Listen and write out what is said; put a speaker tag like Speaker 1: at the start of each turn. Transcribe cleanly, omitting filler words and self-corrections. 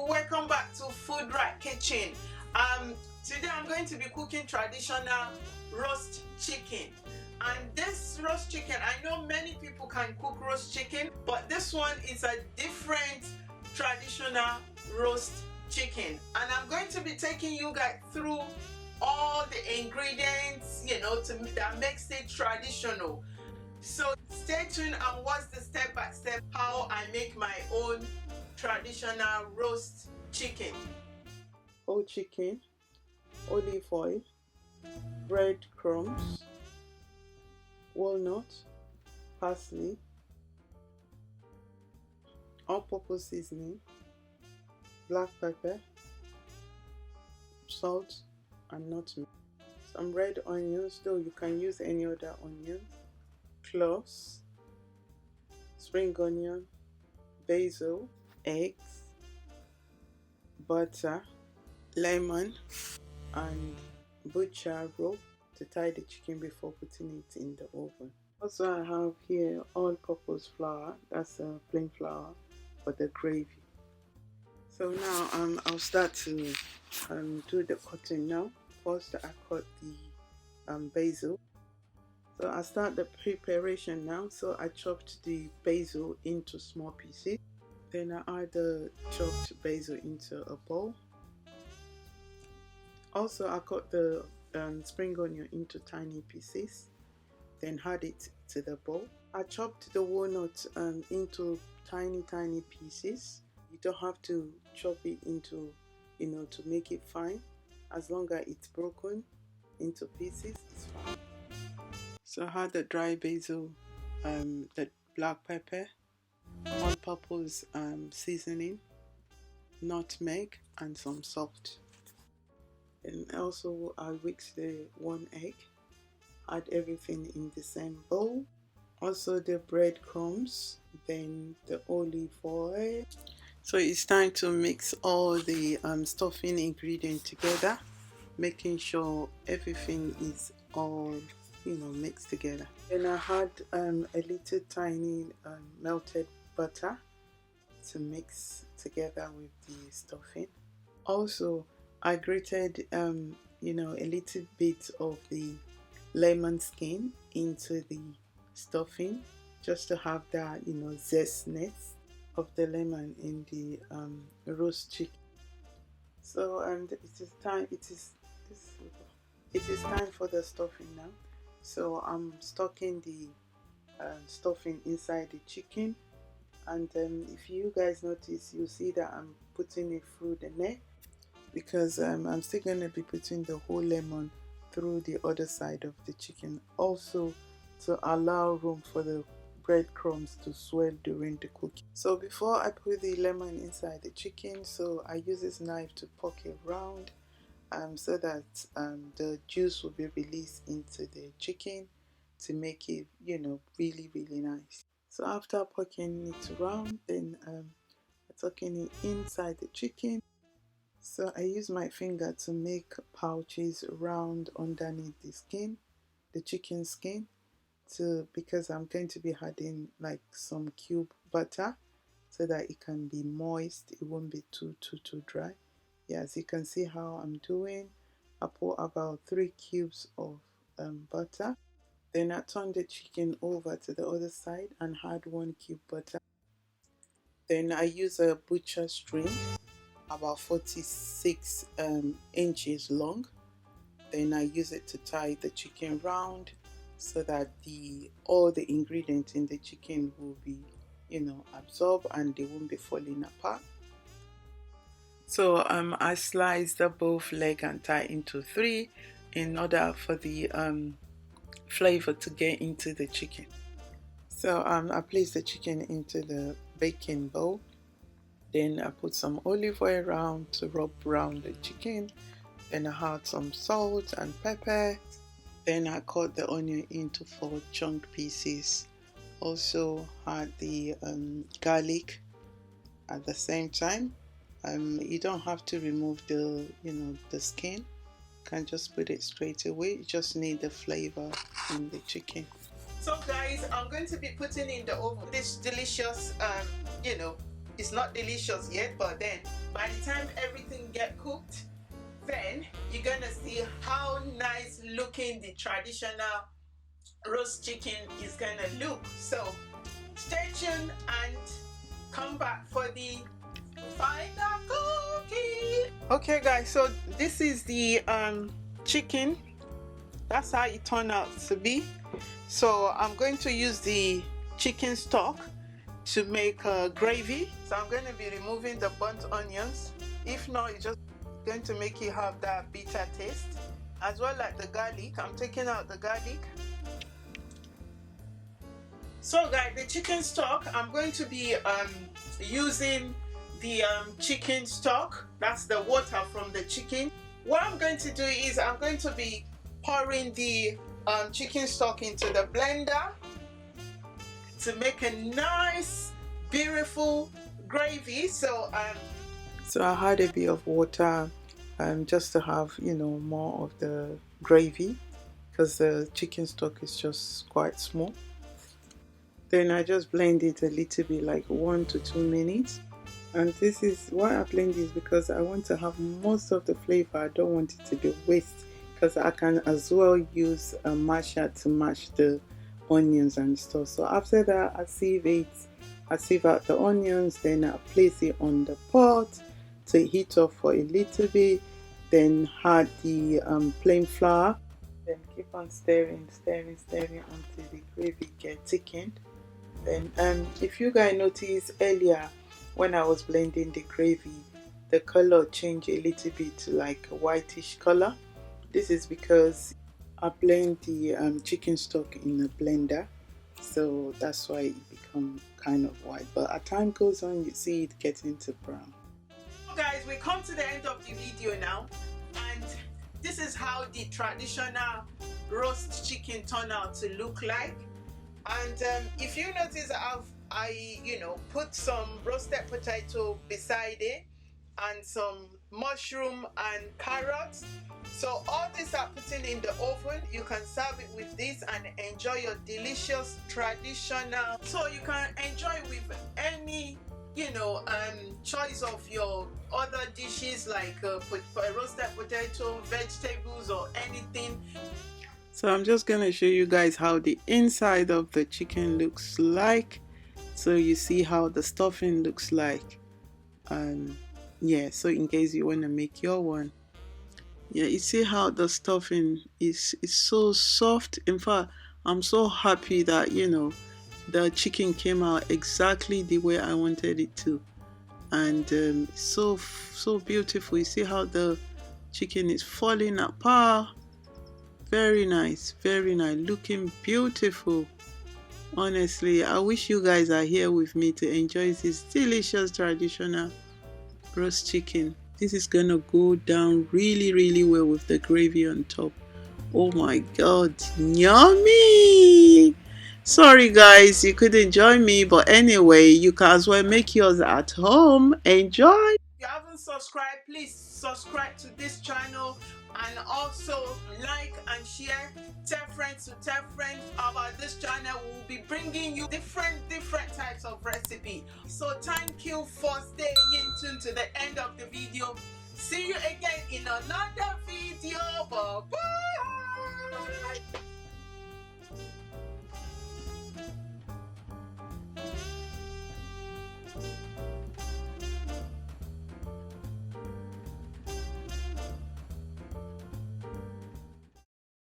Speaker 1: people, welcome back to Foodright Kitchen. Today I'm going to be cooking traditional roast chicken. And this roast chicken, I know many people can cook roast chicken, but this one is a different traditional roast chicken. And I'm going to be taking you guys through all the ingredients, that makes it traditional. So stay tuned and watch the step-by-step how I make my own traditional roast chicken.
Speaker 2: Whole chicken, olive oil, breadcrumbs, walnut, parsley, all-purpose seasoning, black pepper, salt, and nutmeg. Some red onions, though you can use any other onion, cloves, spring onion, basil, eggs, butter, lemon, and butcher rope to tie the chicken before putting it in the oven. Also, I have here all-purpose flour, that's a plain flour for the gravy. So now I'll start to do the cutting now. First, I cut the basil. So I start the preparation now. So I chopped the basil into small pieces. Then I add the chopped basil into a bowl. Also, I cut the spring onion into tiny pieces. Then add it to the bowl. I chopped the walnut into tiny pieces. You don't have to chop it into, to make it fine. As long as it's broken into pieces, it's fine. So I had the dry basil, the black pepper, all-purpose seasoning, nutmeg, and some salt. And also I whisked the 1 egg, add everything in the same bowl. Also the breadcrumbs, then the olive oil. So it's time to mix all the stuffing ingredients together, making sure everything is all mixed together. Then I had a little tiny melted butter to mix together with the stuffing. Also I grated a little bit of the lemon skin into the stuffing, just to have that zestness of the lemon in the roast chicken. So it is time for the stuffing now. So I'm stuffing the stuffing inside the chicken, and if you guys notice, you see that I'm putting it through the neck, because I'm still going to be putting the whole lemon through the other side of the chicken, also to allow room for the breadcrumbs to swell during the cooking. So before I put the lemon inside the chicken, so I use this knife to poke it around so that the juice will be released into the chicken to make it really nice. So after poking it around, then tucking it inside the chicken. So I use my finger to make pouches around underneath the skin, the chicken skin, because I'm going to be adding like some cube butter so that it can be moist, it won't be too dry. Yeah, as you can see how I'm doing, I pour about 3 cubes of butter. Then I turn the chicken over to the other side and add 1 cube butter. Then I use a butcher string, about 46 inches long. Then I use it to tie the chicken round so that all the ingredients in the chicken will be absorbed and they won't be falling apart. So I sliced both leg and thigh into 3 in order for the flavor to get into the chicken. So I placed the chicken into the baking bowl. Then I put some olive oil around to rub around the chicken. Then I add some salt and pepper. Then I cut the onion into 4 chunk pieces. Also add the garlic at the same time. You don't have to remove the skin. You can just put it straight away. You just need the flavor in the chicken.
Speaker 1: So guys, I'm going to be putting in the oven this delicious it's not delicious yet, but then by the time everything get cooked, then you're gonna see how nice looking the traditional roast chicken is gonna look. So stay tuned and come back for the final cooking. Okay guys, so this is the chicken. That's how it turned out to be. So I'm going to use the chicken stock to make gravy. So I'm going to be removing the burnt onions. If not, it's just going to make it have that bitter taste, as well like the garlic. I'm taking out the garlic. So guys, the chicken stock, I'm going to be using the chicken stock. That's the water from the chicken. What I'm going to do is I'm going to be pouring the chicken stock into the blender to make a nice beautiful gravy. So
Speaker 2: I had a bit of water just to have, you know, more of the gravy, because the chicken stock is just quite small. Then I just blend it a little bit, like 1 to 2 minutes. And this is why I blend this, because I want to have most of the flavor. I don't want it to be waste, because I can as well use a masher to mash the onions and stuff. So after that, I sieve out the onions, then I place it on the pot to heat up for a little bit, then add the plain flour, then keep on stirring until the gravy gets thickened. Then if you guys notice earlier when I was blending the gravy, the color changed a little bit to like a whitish color. This is because I blend the chicken stock in a blender, so that's why it becomes kind of white. But as time goes on, you see it getting to brown.
Speaker 1: So guys, we come to the end of the video now, and this is how the traditional roast chicken turned out to look like. And if you notice, I put some roasted potato beside it and some mushroom and carrots. So all these are putting in the oven. You can serve it with this and enjoy your delicious traditional. So you can enjoy with any choice of your other dishes, like roasted potato, vegetables, or anything.
Speaker 2: So I'm just going to show you guys how the inside of the chicken looks like, so you see how the stuffing looks like. Yeah, so in case you want to make your one, yeah, you see how the stuffing is so soft. In fact, I'm so happy that the chicken came out exactly the way I wanted it to, and so beautiful. You see how the chicken is falling apart. Very nice, looking beautiful. Honestly, I wish you guys are here with me to enjoy this delicious traditional roast chicken. This is gonna go down really well with the gravy on top. Oh my god, yummy! Sorry guys, you couldn't join me, but anyway, you can as well make yours at home. Enjoy!
Speaker 1: If you haven't subscribed, please subscribe to this channel, and also like and share. Tell friends about this channel. We'll be bringing you different types of recipe. So thank you for staying tuned to the end of the video. See you again in another video. Bye bye.